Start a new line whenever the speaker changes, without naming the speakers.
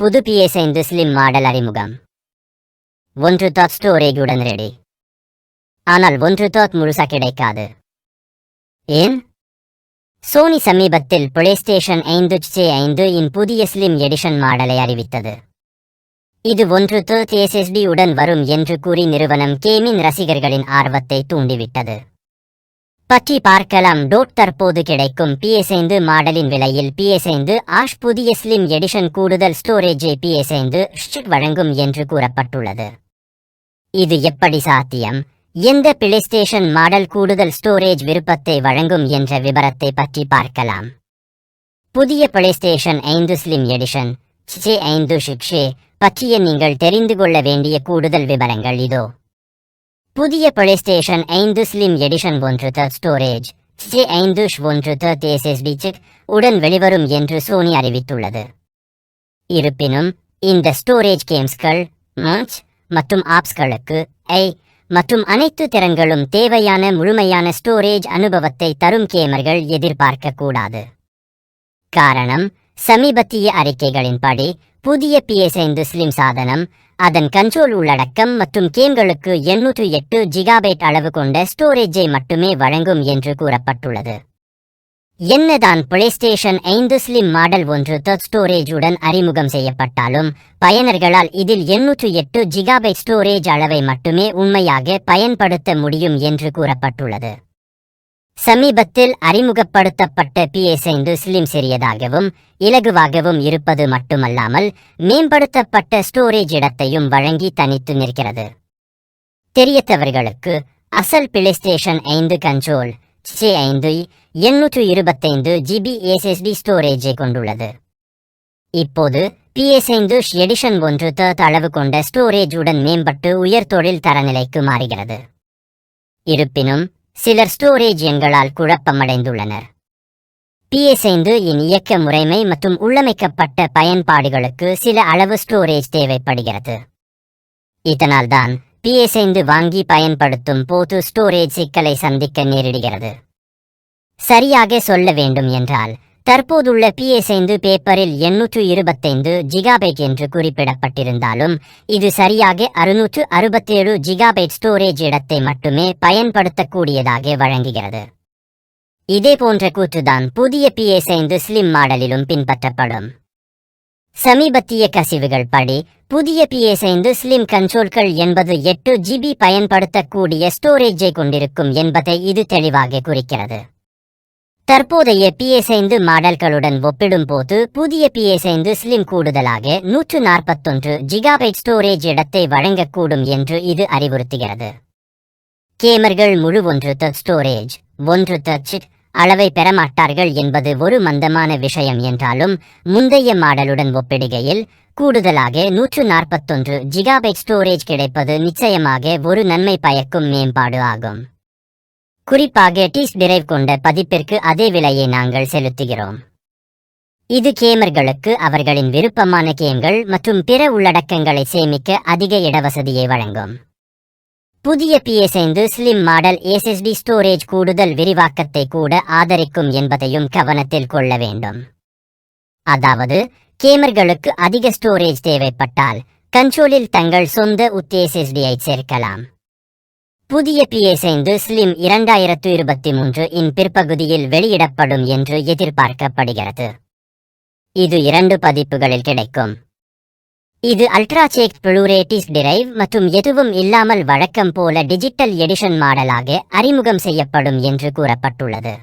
புது PS5 slim model அறிமுகம். 1/3 ஸ்டோரேஜுடன் ready. ஆனால் 1/3 முழுசா கிடைக்காது. ஏன்? சோனி சமீபத்தில் பிளேஸ்டேஷன் 5 இன் புதிய ஸ்லிம் எடிஷன் மாடலை அறிவித்தது. இது 1/3 SSD உடன் வரும் என்று கூறி நிறுவனம் கேமிங் ரசிகர்களின் ஆர்வத்தை தூண்டிவிட்டது. பற்றி பார்க்கலாம். தற்போது கிடைக்கும் PS5 மாடலின் விலையில் PS5 புதிய ஸ்லிம் எடிஷன் கூடுதல் ஸ்டோரேஜை PS5 வழங்கும் என்று கூறப்பட்டுள்ளது. இது எப்படி சாத்தியம்? எந்த பிளேஸ்டேஷன் மாடல் கூடுதல் ஸ்டோரேஜ் விருப்பத்தை வழங்கும் என்ற விபரத்தை பற்றி பார்க்கலாம். புதிய பிளேஸ்டேஷன் 5 ஸ்லிம் எடிஷன் C5 பற்றிய நீங்கள் தெரிந்து கொள்ள வேண்டிய கூடுதல் விவரங்கள் இதோ. புதிய PlayStation 5 slim edition 1/3 storage C5 1/3 SSD chip உடன் வெளிவரும் என்று சோனி அறிவித்துள்ளது. இருப்பினும் இந்த ஸ்டோரேஜ் கேம்ஸ்கள் மற்றும் ஆப்ஸ்களுக்கு மற்றும் அனைத்து திறன்களும் தேவையான முழுமையான ஸ்டோரேஜ் அனுபவத்தை தரும் கேமர்கள் எதிர்பார்க்க கூடாது. காரணம், சமீபத்திய அறிக்கைகளின்படி புதிய PS5 ஸ்லிம் சாதனம் அதன் கண்ட்ரோல் உள்ளடக்கம் மற்றும் கேம்களுக்கு 808 GB அளவு கொண்ட ஸ்டோரேஜை மட்டுமே வழங்கும் என்று கூறப்பட்டுள்ளது. என்னதான் பிளேஸ்டேஷன் 5 ஸ்லிம் மாடல் 1/3 ஸ்டோரேஜுடன் அறிமுகம் செய்யப்பட்டாலும் பயனர்களால் இதில் 808 GB ஸ்டோரேஜ் அளவை மட்டுமே உண்மையாக பயன்படுத்த முடியும் என்று கூறப்பட்டுள்ளது. சமீபத்தில் அறிமுகப்படுத்தப்பட்ட PS5 ஸ்லிம் சிறியதாகவும் இலகுவாகவும் இருப்பது மட்டுமல்லாமல் மேம்படுத்தப்பட்ட ஸ்டோரேஜ் இடத்தையும் வழங்கி தனித்து நிற்கிறது. தெரியத்தவர்களுக்கு அசல் PlayStation 5 control C5 825 GB SSD ஸ்டோரேஜை கொண்டுள்ளது. இப்போது PS5 எடிஷன் 1/3 அளவு கொண்ட ஸ்டோரேஜ் உடன் மேம்பட்டு உயர்தொழில் தரநிலைக்கு மாறுகிறது. இருப்பினும் சிலர் ஸ்டோரேஜ் எண்களால் குழப்பமடைந்துள்ளனர். PS5 இன் இயக்க முறைமை மற்றும் உள்ளமைக்கப்பட்ட பயன்பாடுகளுக்கு சில அளவு ஸ்டோரேஜ் தேவைப்படுகிறது. இதனால்தான் PS5 வாங்கி பயன்படுத்தும் போது ஸ்டோரேஜ் சிக்கலை சந்திக்க நேரிடுகிறது. சரியாக சொல்ல வேண்டும் என்றால் தற்போதுள்ள PS5 பேப்பரில் 825 GB என்று குறிப்பிடப்பட்டிருந்தாலும் இது சரியாக 667 GB ஸ்டோரேஜ் இடத்தை மட்டுமே பயன்படுத்தக்கூடியதாக வழங்குகிறது. இதேபோன்ற கூற்றுதான் புதிய PS5 ஸ்லிம் மாடலிலும் பின்பற்றப்படும். சமீபத்திய கசிவுகள் படி புதிய PS5 ஸ்லிம் கண்ட்ரோல்கள் 8 GB பயன்படுத்தக்கூடிய ஸ்டோரேஜை கொண்டிருக்கும் என்பதை இது தெளிவாக குறிக்கிறது. தற்போதைய PS5 மாடல்களுடன் ஒப்பிடும்போது புதிய PS5 ஸ்லிம் கூடுதலாக 141 GB ஸ்டோரேஜ் இடத்தை வழங்கக்கூடும் என்று இது அறிவுறுத்துகிறது. கேமர்கள் முழு 1/3 ஸ்டோரேஜ் 1/3 சிப் அளவை பெறமாட்டார்கள் என்பது ஒரு மந்தமான விஷயம் என்றாலும் முந்தைய மாடலுடன் ஒப்பிடுகையில் கூடுதலாக 141 GB ஸ்டோரேஜ் கிடைப்பது நிச்சயமாக ஒரு நன்மை பயக்கும் மேம்பாடு ஆகும். குறிப்பாக டிஸ்க் டிரைவ் கொண்ட பதிப்பிற்கு அதே விலையை நாங்கள் செலுத்துகிறோம். இது கேமர்களுக்கு அவர்களின் விருப்பமான கேம்கள் மற்றும் பிற உள்ளடக்கங்களை சேமிக்க அதிக இடவசதியை வழங்கும். புதிய PS5 slim model SSD storage கூடுதல் விரிவாக்கத்தை கூட ஆதரிக்கும் என்பதையும் கவனத்தில் கொள்ள வேண்டும். அதாவது கேமர்களுக்கு அதிக ஸ்டோரேஜ் தேவைப்பட்டால் கண்ட்ரோலில் தங்கள் சொந்த SSD-ஐ சேர்க்கலாம். புதிய PS5 ஸ்லிம் 2023 இன் பிற்பகுதியில் வெளியிடப்படும் என்று எதிர்பார்க்கப்படுகிறது. இது 2 பதிப்புகளில் கிடைக்கும். இது அல்ட்ரா சேக் ப்ளூரே டிஸ்க் டிரைவ் மற்றும் எதுவும் இல்லாமல் வழக்கம் போல டிஜிட்டல் எடிஷன் மாடலாக அறிமுகம் செய்யப்படும் என்று கூறப்பட்டுள்ளது.